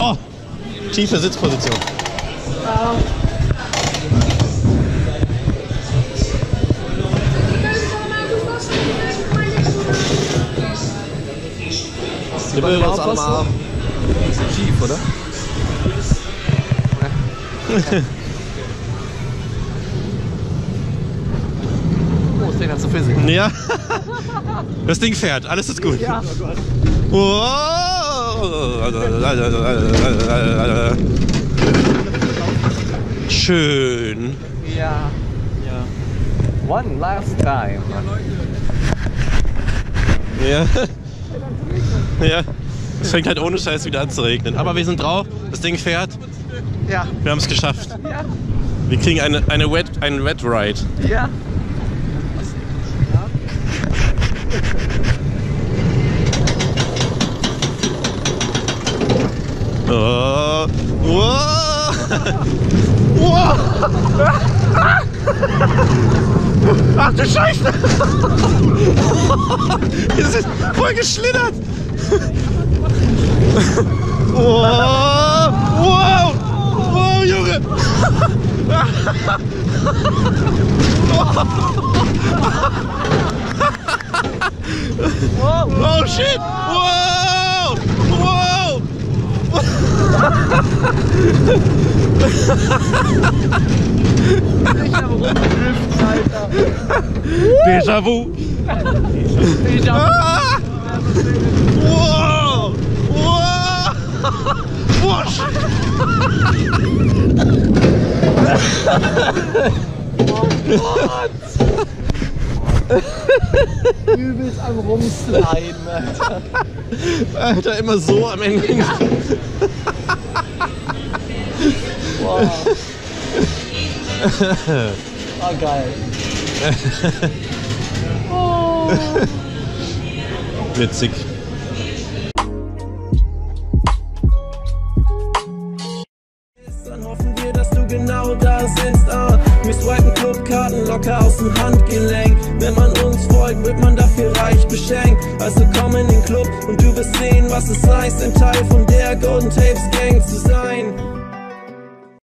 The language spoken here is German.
Oh, tiefe Sitzposition. Die Bilder uns alle mal haben. Schief, oder? Oh, das Ding hat so Physik. Ja. Das Ding fährt, alles ist gut. Ja. Schön. Ja. One last time. Ja. Ja. Es fängt halt ohne Scheiß wieder an zu regnen. Aber wir sind drauf, das Ding fährt. Ja. Wir haben es geschafft. Ja. Wir kriegen einen Wet Ride. Ja. Oh. Wow. Wow. Ach du Scheiße! Wir sind voll geschlittert! Wow! Wow! Wow, Junge! Oh shit! Wow! Wow! Déjà-vu! Déjà-vu! Wow! Wow! Wusch! Oh Gott! Übelst am Rumsliden, Alter. Alter, immer so am Ende. Wow. Oh, geil. Oh. Witzig. Dann hoffen wir, dass du genau da sitzt. Wir swipen Clubkarten locker aus dem Handgelenk. Wenn man uns folgt, wird man dafür reich beschenkt. Also komm in den Club und du wirst sehen, was es heißt, ein Teil von